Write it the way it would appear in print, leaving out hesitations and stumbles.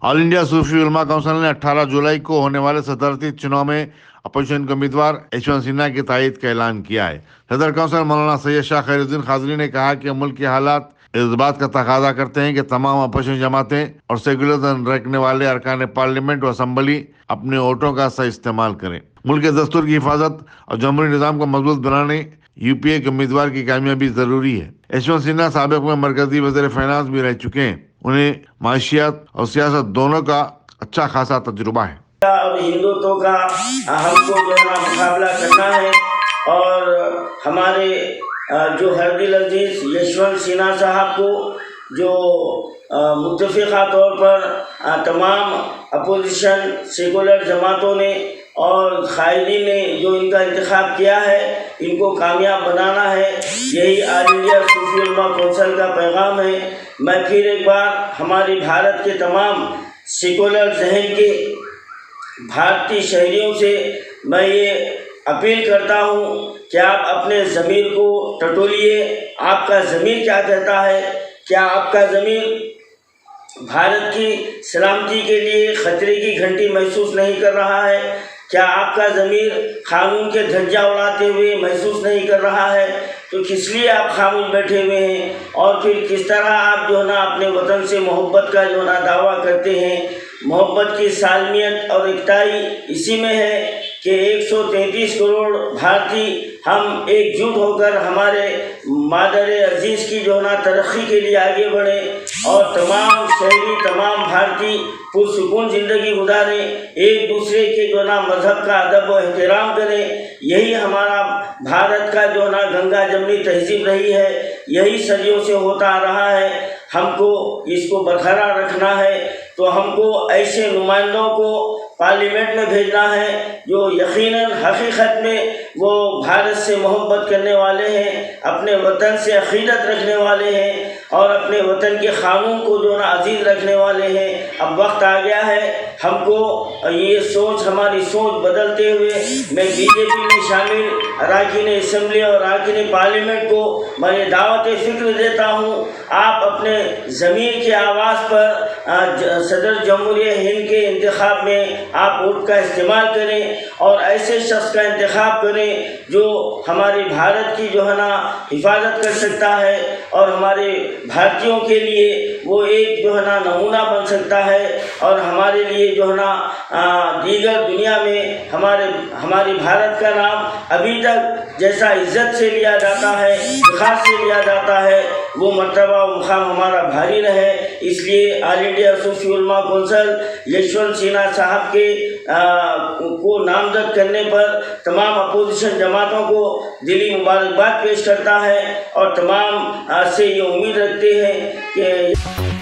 All India सूफी उलमा council ने 18 जुलाई को होने वाले सदरती चुनाव में अपोजिशन के उम्मीदवार यशवंत सिन्हा की तायद का ऐलान किया है। सदर काउंसिल मौलाना सैयद शाह खैरुद्दीन खाजरी ने कहा कि मुल्क के हालात इस बात का तकाजा करते हैं कि तमाम अपोजिशन जमातें और सेकुलर रखने वाले अरकान पार्लियामेंट और असम्बली अपने वोटों का सही इस्तेमाल करें। मुल्क के दस्तूर की हिफाजत और जमहूरी निज़ाम को मजबूत बनाने यूपीए के उम्मीदवार की कामयाबी जरूरी है। यशवंत सिन्हा साबिक में मरकजी वज़ीर फाइनेंस भी रह चुके हैं। उन्हें माशियात और सियासत दोनों का अच्छा खासा तजुर्बा है। और हिंदुत्व का हमको जो है मुकाबला करना है और हमारे जो हरदिल अजीज यशवंत सिन्हा साहब को जो मुत्तफ़िक़ा तौर पर तमाम अपोजिशन सेकुलर जमातों ने और कायदीन ने जो इनका इंतखाब किया है, इनको कामयाब बनाना है। यही ऑल इंडिया सूफी उलमा काउंसिल का पैगाम है। मैं फिर एक बार हमारे भारत के तमाम सेकुलर जहन के भारतीय शहरियों से मैं ये अपील करता हूँ कि आप अपने ज़मीर को टटोलिए। आपका ज़मीर क्या कहता है? क्या आपका ज़मीर भारत की सलामती के लिए ख़तरे की घंटी महसूस नहीं कर रहा है? क्या आपका ज़मीर कानून के धज्जा उड़ाते हुए महसूस नहीं कर रहा है? तो किस लिए आप खामोश बैठे हुए हैं? और फिर किस तरह आप जो है ना अपने वतन से मोहब्बत का जो है ना दावा करते हैं? मोहब्बत की सालमियत और एकताई इसी में है कि 133 करोड़ भारतीय हम एकजुट होकर हमारे मादर अजीज़ की जो है ना तरक्की के लिए आगे बढ़ें और तमाम शहरी तमाम भारतीय पुरसुकून ज़िंदगी गुजारें, एक दूसरे के जो ना मज़हब का अदब व एहतराम करें। यही हमारा भारत का जो ना गंगा जमनी तहज़ीब रही है, यही सदियों से होता आ रहा है। हमको इसको बरकरार रखना है तो हमको ऐसे नुमाइंदों को पार्लियामेंट में भेजना है जो यकीनन हकीकत में वो भारत से मोहब्बत करने वाले हैं, अपने वतन से अक़ीदत रखने वाले हैं और अपने वतन के क़ानून को जो ना अजीज़ रखने वाले हैं। अब वक्त आ गया है हमको ये सोच, हमारी सोच बदलते हुए मैं बीजेपी में शामिल अरकान असम्बली और अरकान पार्लियामेंट को मैं ये दावत फ़िक्र देता हूँ। आप अपने ज़मीर के आवाज़ पर सदर जमहूरिया हिंद के इंतखाब में आप वोट का इस्तेमाल करें और ऐसे शख्स का इंतखाब करें जो हमारे भारत की जो है ना हिफाजत कर सकता है और हमारे भारतीयों के लिए वो एक जो है ना नमूना बन सकता है और हमारे लिए जो है ना दीगर दुनिया में हमारे भारत का नाम अभी तक जैसा इज़्ज़त से लिया जाता है, ख़ास से लिया जाता है, वो मर्तबा व मुक़ाम हमारा भारी रहे। इसलिए ऑल इंडिया सूफी उलमा काउंसिल यशवंत सिन्हा साहब के को नामजद करने पर तमाम अपोजिशन जमातों को दिली मुबारकबाद पेश करता है और तमाम से ये उम्मीद रखते हैं कि